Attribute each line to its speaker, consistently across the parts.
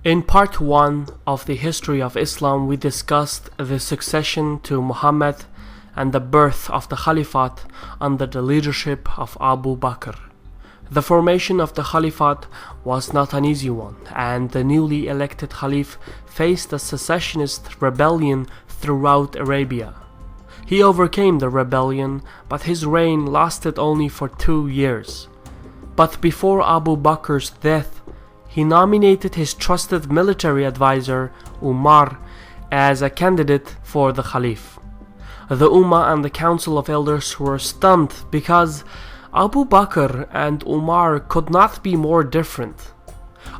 Speaker 1: In part 1 of the history of Islam, we discussed the succession to Muhammad and the birth of the Caliphate under the leadership of Abu Bakr. The formation of the Caliphate was not an easy one, and the newly elected Caliph faced a secessionist rebellion throughout Arabia. He overcame the rebellion, but his reign lasted only for 2 years. But before Abu Bakr's death, he nominated his trusted military advisor, Umar, as a candidate for the Caliph. The Ummah and the Council of Elders were stunned because Abu Bakr and Umar could not be more different.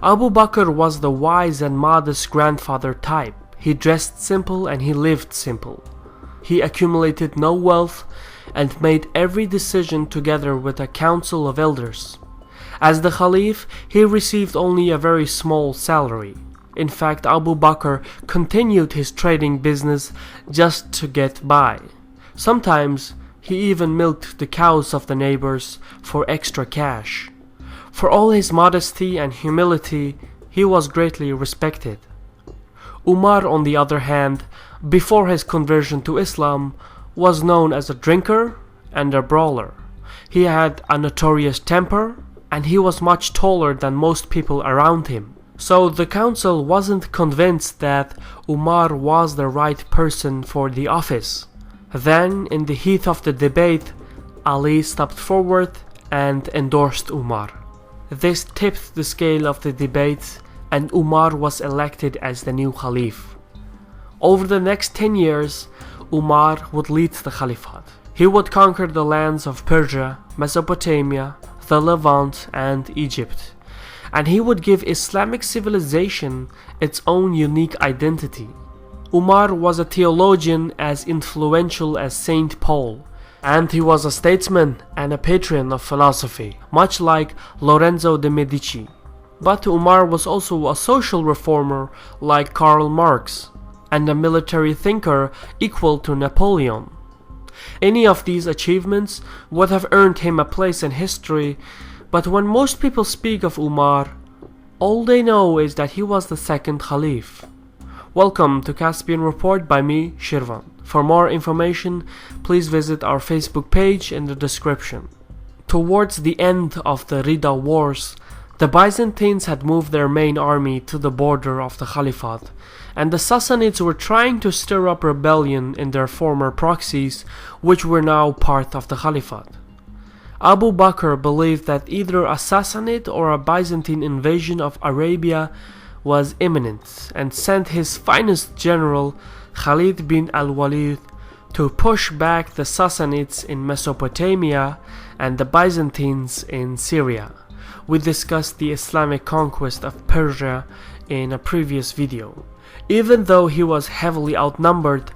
Speaker 1: Abu Bakr was the wise and modest grandfather type. He dressed simple and he lived simple. He accumulated no wealth and made every decision together with a council of elders. As the Caliph, he received only a very small salary. In fact, Abu Bakr continued his trading business just to get by. Sometimes he even milked the cows of the neighbors for extra cash. For all his modesty and humility, he was greatly respected. Umar, on the other hand, before his conversion to Islam, was known as a drinker and a brawler. He had a notorious temper, and he was much taller than most people around him. So the council wasn't convinced that Umar was the right person for the office. Then, in the heat of the debate, Ali stepped forward and endorsed Umar. This tipped the scale of the debate, and Umar was elected as the new Caliph. Over the next 10 years, Umar would lead the Caliphate. He would conquer the lands of Persia, Mesopotamia, the Levant, and Egypt, and he would give Islamic civilization its own unique identity. Umar was a theologian as influential as Saint Paul, and he was a statesman and a patron of philosophy, much like Lorenzo de Medici. But Umar was also a social reformer like Karl Marx, and a military thinker equal to Napoleon. Any of these achievements would have earned him a place in history, but when most people speak of Umar, all they know is that he was the second Caliph. Welcome to Caspian Report by me, Shirvan. For more information, please visit our Facebook page in the description. Towards the end of the Rida Wars, the Byzantines had moved their main army to the border of the Caliphate, and the Sassanids were trying to stir up rebellion in their former proxies, which were now part of the Caliphate. Abu Bakr believed that either a Sassanid or a Byzantine invasion of Arabia was imminent, and sent his finest general, Khalid bin al-Walid, to push back the Sassanids in Mesopotamia and the Byzantines in Syria. We discussed the Islamic conquest of Persia in a previous video. Even though he was heavily outnumbered,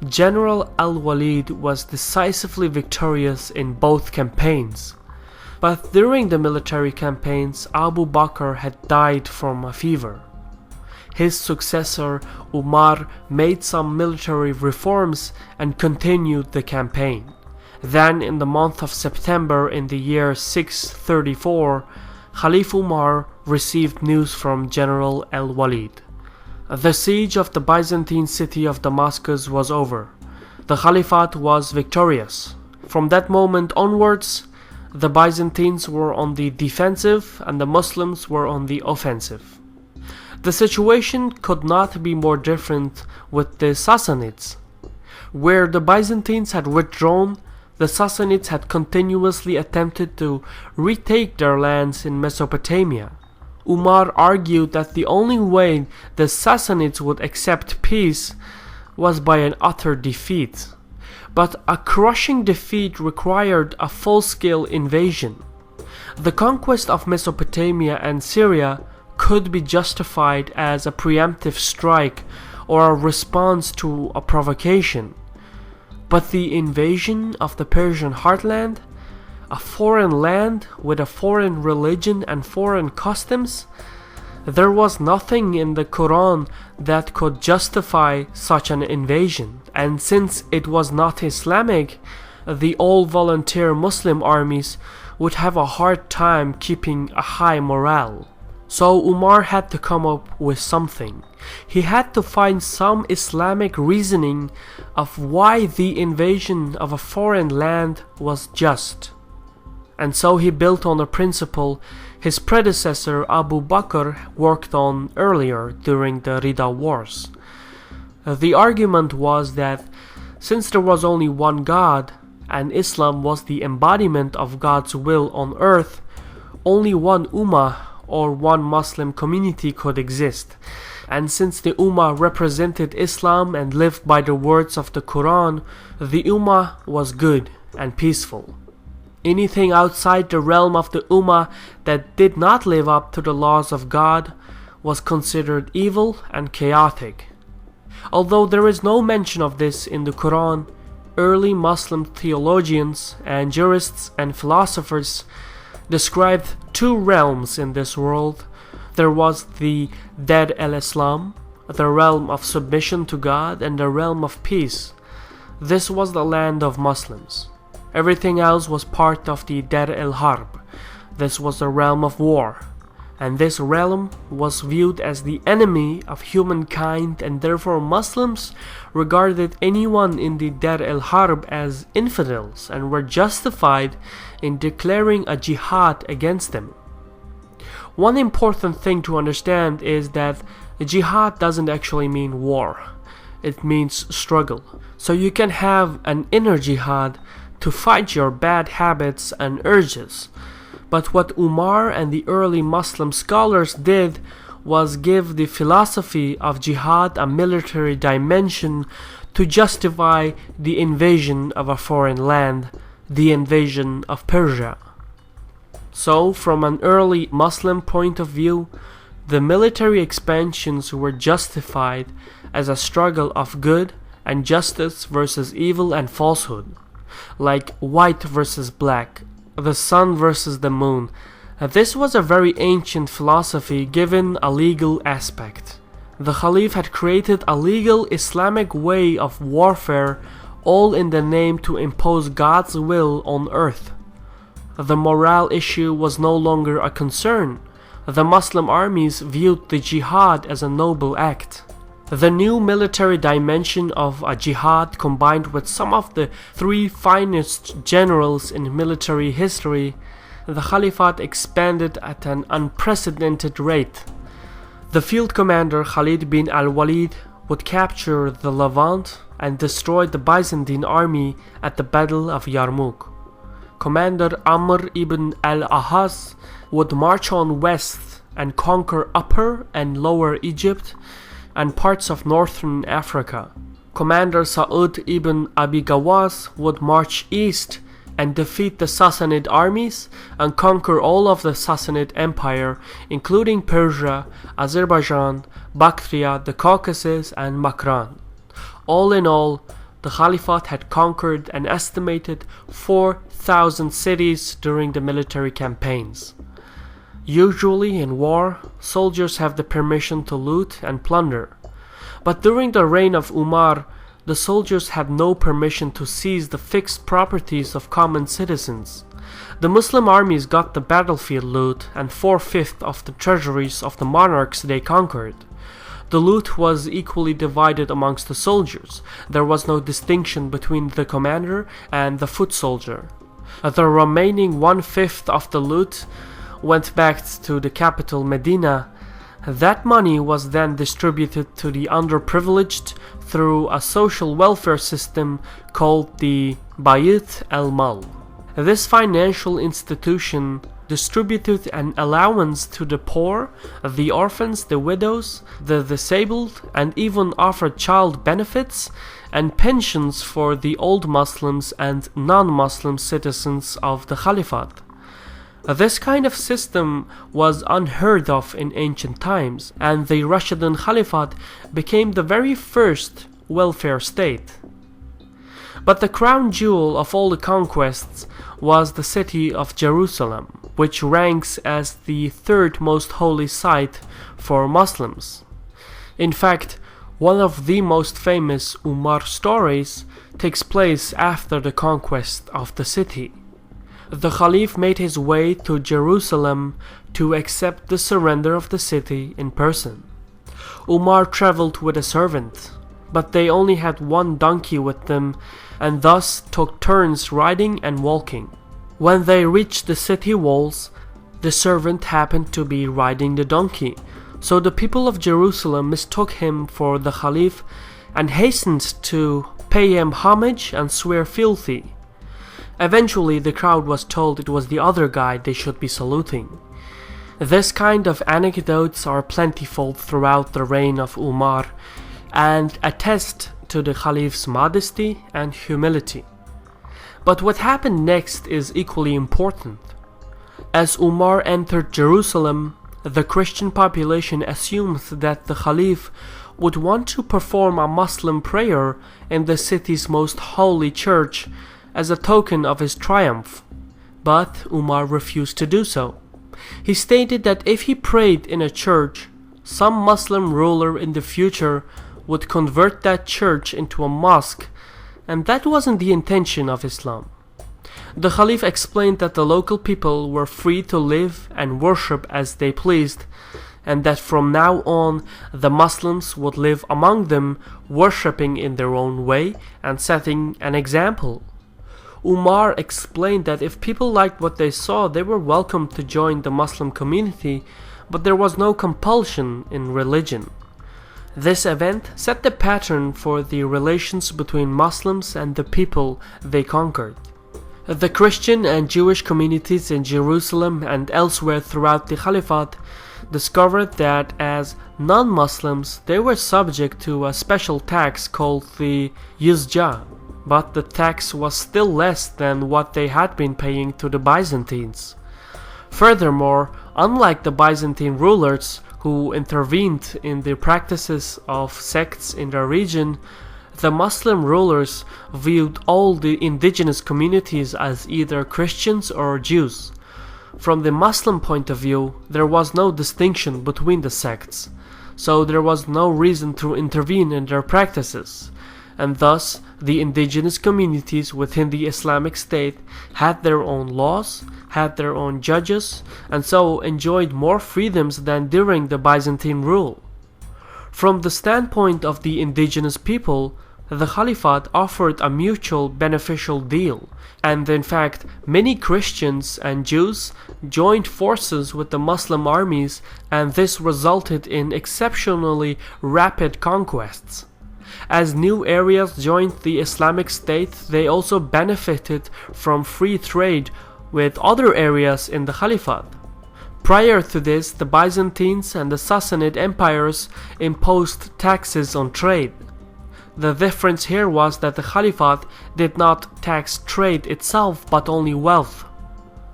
Speaker 1: General al-Walid was decisively victorious in both campaigns. But during the military campaigns, Abu Bakr had died from a fever. His successor, Umar, made some military reforms and continued the campaign. Then, in the month of September in the year 634, Caliph Umar received news from General al-Walid. The siege of the Byzantine city of Damascus was over. The Caliphate was victorious. From that moment onwards, the Byzantines were on the defensive and the Muslims were on the offensive. The situation could not be more different with the Sassanids. Where the Byzantines had withdrawn, the Sassanids had continuously attempted to retake their lands in Mesopotamia. Umar argued that the only way the Sassanids would accept peace was by an utter defeat. But a crushing defeat required a full-scale invasion. The conquest of Mesopotamia and Syria could be justified as a preemptive strike or a response to a provocation. But the invasion of the Persian heartland, a foreign land with a foreign religion and foreign customs, there was nothing in the Quran that could justify such an invasion, and since it was not Islamic, the all-volunteer Muslim armies would have a hard time keeping a high morale. So Umar had to come up with something. He had to find some Islamic reasoning of why the invasion of a foreign land was just. And so he built on a principle his predecessor Abu Bakr worked on earlier during the Rida Wars. The argument was that since there was only one God, and Islam was the embodiment of God's will on earth, only one Ummah or one Muslim community could exist. And since the Ummah represented Islam and lived by the words of the Quran, the Ummah was good and peaceful. Anything outside the realm of the Ummah that did not live up to the laws of God was considered evil and chaotic. Although there is no mention of this in the Quran, early Muslim theologians and jurists and philosophers described two realms in this world. There was the Dar al-Islam, the realm of submission to God, and the realm of peace. This was the land of Muslims. Everything else was part of the Dar al-Harb. This was the realm of war. And this realm was viewed as the enemy of humankind, and therefore Muslims regarded anyone in the Dar al-Harb as infidels and were justified in declaring a jihad against them. One important thing to understand is that jihad doesn't actually mean war. It means struggle. So you can have an inner jihad to fight your bad habits and urges. But what Umar and the early Muslim scholars did was give the philosophy of jihad a military dimension to justify the invasion of a foreign land, the invasion of Persia. So, from an early Muslim point of view, the military expansions were justified as a struggle of good and justice versus evil and falsehood, like white versus black, the sun versus the moon. This was a very ancient philosophy given a legal aspect. The Caliph had created a legal Islamic way of warfare, all in the name to impose God's will on earth. The morale issue was no longer a concern. The Muslim armies viewed the jihad as a noble act. The new military dimension of a jihad, combined with some of the three finest generals in military history, the Caliphate expanded at an unprecedented rate. The field commander Khalid bin al-Walid would capture the Levant and destroy the Byzantine army at the Battle of Yarmouk. Commander Amr ibn al-Ahaz would march on west and conquer Upper and Lower Egypt and parts of northern Africa. Commander Sa'ud ibn Abi Gawas would march east and defeat the Sassanid armies and conquer all of the Sassanid Empire, including Persia, Azerbaijan, Bactria, the Caucasus, and Makran. All in all, the Caliphate had conquered an estimated 4,000 cities during the military campaigns. Usually in war, soldiers have the permission to loot and plunder. But during the reign of Umar, the soldiers had no permission to seize the fixed properties of common citizens. The Muslim armies got the battlefield loot and 4/5 of the treasuries of the monarchs they conquered. The loot was equally divided amongst the soldiers. There was no distinction between the commander and the foot soldier. The remaining 1/5 of the loot went back to the capital Medina. That money was then distributed to the underprivileged through a social welfare system called the Bayt al-Mal. This financial institution distributed an allowance to the poor, the orphans, the widows, the disabled, and even offered child benefits and pensions for the old Muslims and non-Muslim citizens of the Caliphate. This kind of system was unheard of in ancient times, and the Rashidun Caliphate became the very first welfare state. But the crown jewel of all the conquests was the city of Jerusalem, which ranks as the third most holy site for Muslims. In fact, one of the most famous Umar stories takes place after the conquest of the city. The Caliph made his way to Jerusalem to accept the surrender of the city in person. Umar traveled with a servant, but they only had one donkey with them and thus took turns riding and walking. When they reached the city walls, the servant happened to be riding the donkey, so the people of Jerusalem mistook him for the Caliph and hastened to pay him homage and swear fealty. Eventually, the crowd was told it was the other guy they should be saluting. This kind of anecdotes are plentiful throughout the reign of Umar and attest to the Caliph's modesty and humility. But what happened next is equally important. As Umar entered Jerusalem, the Christian population assumed that the Caliph would want to perform a Muslim prayer in the city's most holy church as a token of his triumph, but Umar refused to do so. He stated that if he prayed in a church, some Muslim ruler in the future would convert that church into a mosque, and that wasn't the intention of Islam. The Caliph explained that the local people were free to live and worship as they pleased, and that from now on the Muslims would live among them, worshipping in their own way and setting an example. Umar explained that if people liked what they saw, they were welcome to join the Muslim community, but there was no compulsion in religion. This event set the pattern for the relations between Muslims and the people they conquered. The Christian and Jewish communities in Jerusalem and elsewhere throughout the Caliphate discovered that as non-Muslims they were subject to a special tax called the Yizja, but the tax was still less than what they had been paying to the Byzantines. Furthermore, unlike the Byzantine rulers who intervened in the practices of sects in their region, the Muslim rulers viewed all the indigenous communities as either Christians or Jews. From the Muslim point of view, there was no distinction between the sects, so there was no reason to intervene in their practices, and thus the indigenous communities within the Islamic State had their own laws, had their own judges, and so enjoyed more freedoms than during the Byzantine rule. From the standpoint of the indigenous people, the Caliphate offered a mutual beneficial deal, and in fact many Christians and Jews joined forces with the Muslim armies, and this resulted in exceptionally rapid conquests. As new areas joined the Islamic State, they also benefited from free trade with other areas in the Caliphate. Prior to this, the Byzantines and the Sassanid empires imposed taxes on trade. The difference here was that the Caliphate did not tax trade itself but only wealth.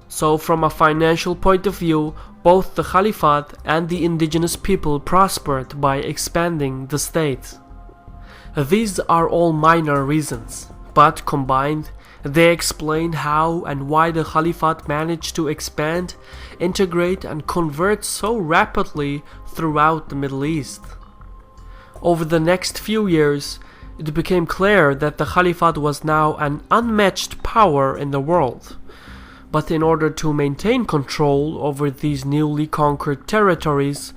Speaker 1: So from a financial point of view, both the Caliphate and the indigenous people prospered by expanding the state. These are all minor reasons, but combined, they explain how and why the Caliphate managed to expand, integrate, and convert so rapidly throughout the Middle East. Over the next few years, it became clear that the Caliphate was now an unmatched power in the world. But in order to maintain control over these newly conquered territories,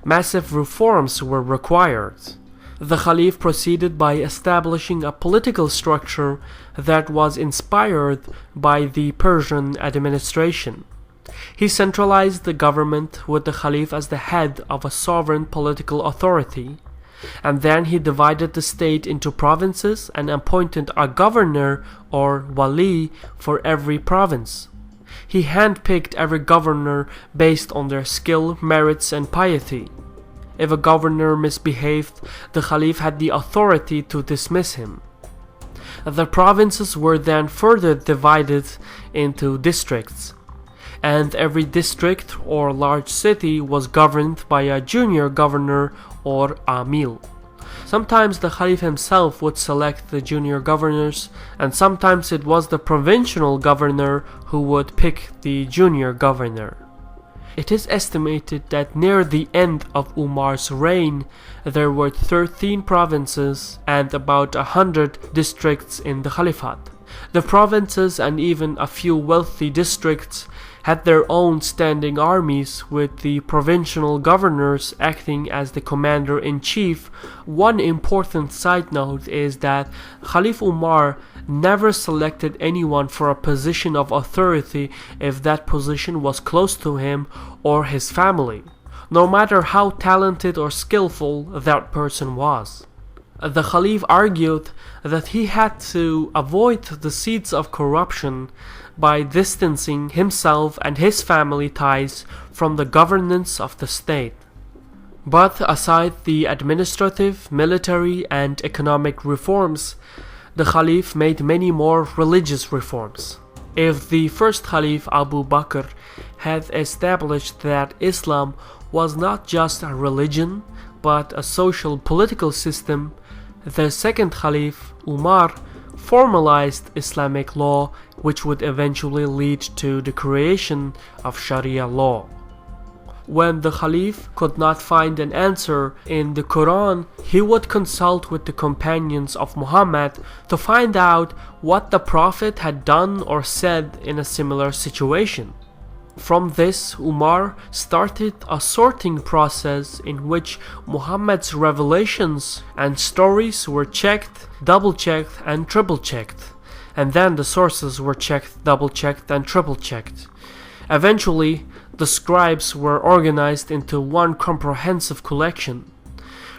Speaker 1: massive reforms were required. The Caliph proceeded by establishing a political structure that was inspired by the Persian administration. He centralized the government with the Caliph as the head of a sovereign political authority, and then he divided the state into provinces and appointed a governor or wali for every province. He handpicked every governor based on their skill, merits, and piety. If a governor misbehaved, the Caliph had the authority to dismiss him. The provinces were then further divided into districts, and every district or large city was governed by a junior governor or amil. Sometimes the Caliph himself would select the junior governors, and sometimes it was the provincial governor who would pick the junior governor. It is estimated that near the end of Umar's reign, there were 13 provinces and about 100 districts in the Caliphate. The provinces and even a few wealthy districts had their own standing armies, with the provincial governors acting as the commander-in-chief. One important side note is that Caliph Umar never selected anyone for a position of authority if that position was close to him or his family, no matter how talented or skillful that person was. The Caliph argued that he had to avoid the seeds of corruption by distancing himself and his family ties from the governance of the state. But aside the administrative, military, and economic reforms, the Caliph made many more religious reforms. If the first Caliph Abu Bakr had established that Islam was not just a religion but a social political system, the second Caliph Umar formalized Islamic law, which would eventually lead to the creation of Sharia law. When the Caliph could not find an answer in the Quran, he would consult with the companions of Muhammad to find out what the Prophet had done or said in a similar situation. From this, Umar started a sorting process in which Muhammad's revelations and stories were checked, double-checked, and triple-checked, and then the sources were checked, double-checked, and triple-checked. Eventually, the scribes were organized into one comprehensive collection.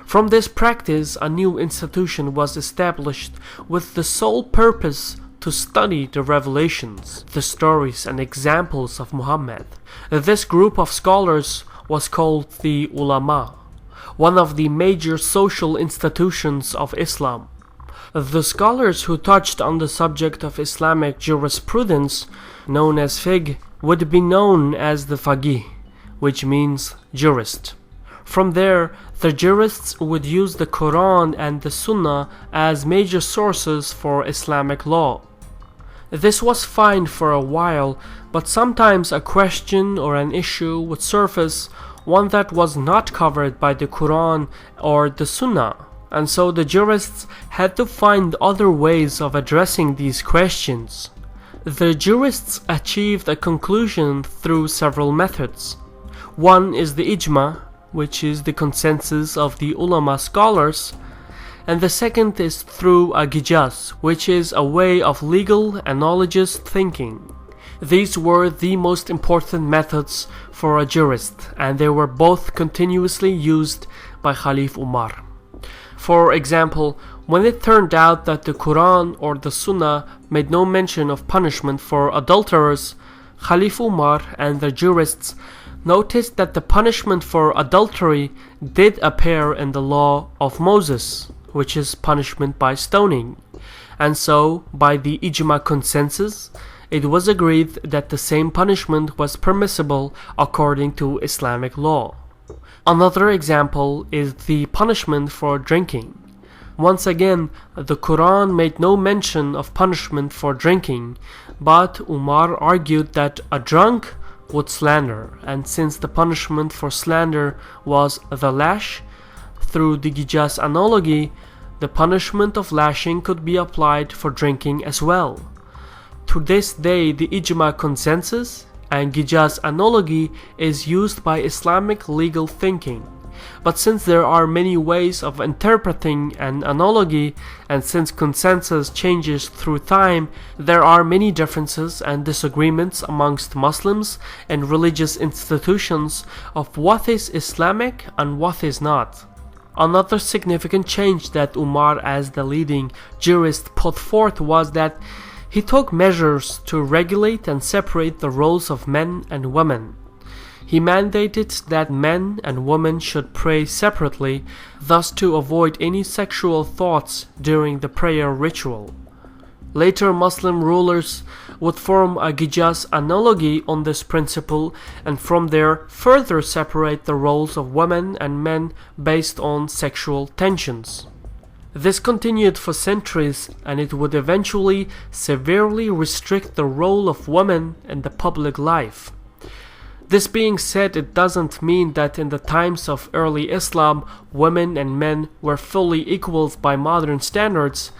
Speaker 1: From this practice, a new institution was established with the sole purpose to study the revelations, the stories, and examples of Muhammad. This group of scholars was called the Ulama, one of the major social institutions of Islam. The scholars who touched on the subject of Islamic jurisprudence, known as fiqh, would be known as the faqih, which means jurist. From there, the jurists would use the Quran and the Sunnah as major sources for Islamic law. This was fine for a while, but sometimes a question or an issue would surface, one that was not covered by the Quran or the Sunnah, and so the jurists had to find other ways of addressing these questions. The jurists achieved a conclusion through several methods. One is the ijma, which is the consensus of the ulama scholars, and the second is through a qiyas, which is a way of legal analogous thinking. These were the most important methods for a jurist, and they were both continuously used by Caliph Umar. For example, when it turned out that the Quran or the Sunnah made no mention of punishment for adulterers, Caliph Umar and the jurists noticed that the punishment for adultery did appear in the law of Moses, which is punishment by stoning, and so, by the ijma consensus, it was agreed that the same punishment was permissible according to Islamic law. Another example is the punishment for drinking. Once again, the Quran made no mention of punishment for drinking, but Umar argued that a drunk would slander, and since the punishment for slander was the lash, through the qiyas analogy, the punishment of lashing could be applied for drinking as well. To this day, the ijma consensus and qiyas analogy is used by Islamic legal thinking. But since there are many ways of interpreting an analogy, and since consensus changes through time, there are many differences and disagreements amongst Muslims and religious institutions of what is Islamic and what is not. Another significant change that Umar, as the leading jurist, put forth was that he took measures to regulate and separate the roles of men and women. He mandated that men and women should pray separately, thus to avoid any sexual thoughts during the prayer ritual. Later Muslim rulers would form a qiyas analogy on this principle, and from there further separate the roles of women and men based on sexual tensions. This continued for centuries, and it would eventually severely restrict the role of women in the public life. This being said, it doesn't mean that in the times of early Islam, women and men were fully equals by modern standards,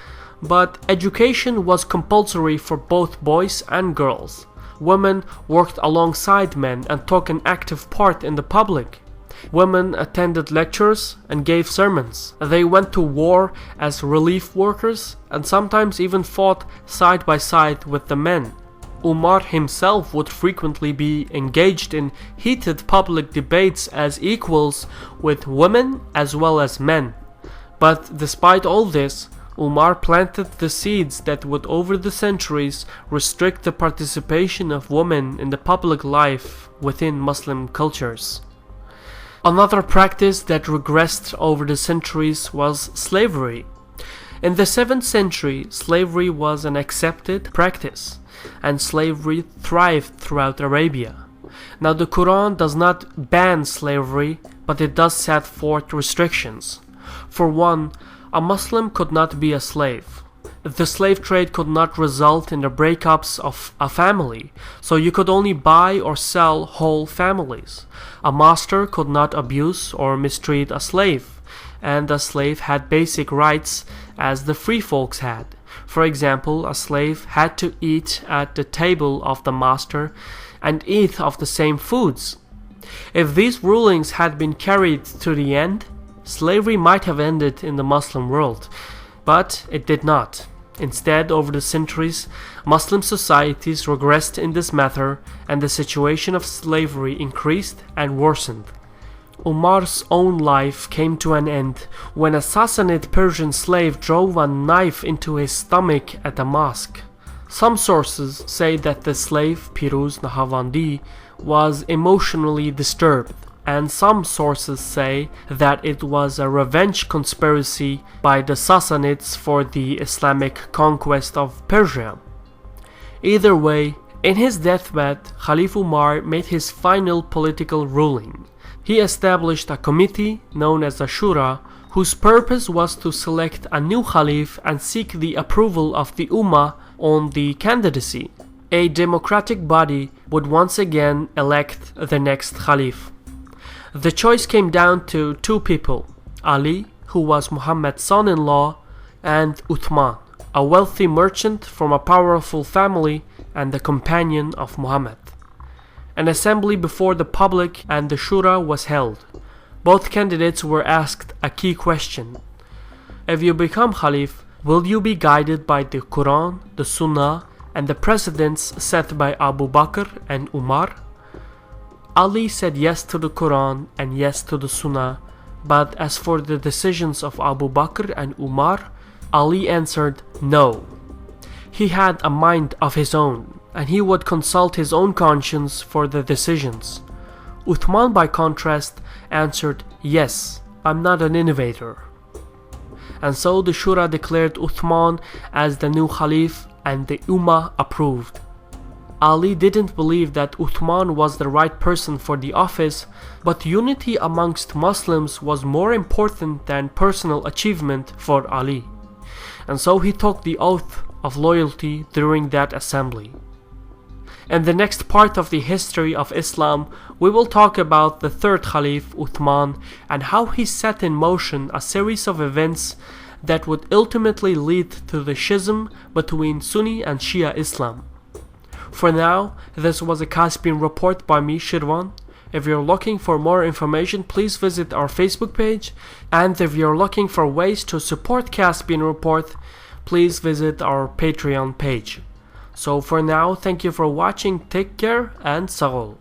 Speaker 1: But education was compulsory for both boys and girls. Women worked alongside men and took an active part in the public. Women attended lectures and gave sermons. They went to war as relief workers and sometimes even fought side by side with the men. Umar himself would frequently be engaged in heated public debates as equals with women as well as men. But despite all this, Umar planted the seeds that would over the centuries restrict the participation of women in the public life within Muslim cultures. Another practice that regressed over the centuries was slavery. In the 7th century, slavery was an accepted practice, and slavery thrived throughout Arabia. Now the Quran does not ban slavery, but it does set forth restrictions. For one, a Muslim could not be a slave. The slave trade could not result in the breakups of a family, so you could only buy or sell whole families. A master could not abuse or mistreat a slave, and a slave had basic rights as the free folks had. For example, a slave had to eat at the table of the master and eat of the same foods. If these rulings had been carried to the end, slavery might have ended in the Muslim world, but it did not. Instead, over the centuries, Muslim societies regressed in this matter, and the situation of slavery increased and worsened. Umar's own life came to an end when a Sassanid Persian slave drove a knife into his stomach at a mosque. Some sources say that the slave, Piruz Nahavandi, was emotionally disturbed, and some sources say that it was a revenge conspiracy by the Sassanids for the Islamic conquest of Persia. Either way, in his deathbed, Caliph Umar made his final political ruling. He established a committee known as the Shura, whose purpose was to select a new Caliph and seek the approval of the Ummah on the candidacy. A democratic body would once again elect the next Caliph. The choice came down to two people, Ali, who was Muhammad's son-in-law, and Uthman, a wealthy merchant from a powerful family and the companion of Muhammad. An assembly before the public and the Shura was held. Both candidates were asked a key question. If you become Caliph, will you be guided by the Quran, the Sunnah, and the precedents set by Abu Bakr and Umar? Ali said yes to the Quran and yes to the Sunnah, but as for the decisions of Abu Bakr and Umar, Ali answered no. He had a mind of his own, and he would consult his own conscience for the decisions. Uthman, by contrast, answered, yes, I'm not an innovator. And so the Shura declared Uthman as the new Caliph, and the Ummah approved. Ali didn't believe that Uthman was the right person for the office, but unity amongst Muslims was more important than personal achievement for Ali. And so he took the oath of loyalty during that assembly. In the next part of the history of Islam, we will talk about the third Caliph, Uthman, and how he set in motion a series of events that would ultimately lead to the schism between Sunni and Shia Islam. For now, this was a Caspian Report by me, Shirwan. If you're looking for more information, please visit our Facebook page, and if you're looking for ways to support Caspian Report, please visit our Patreon page. So for now, thank you for watching, take care, and Sahol.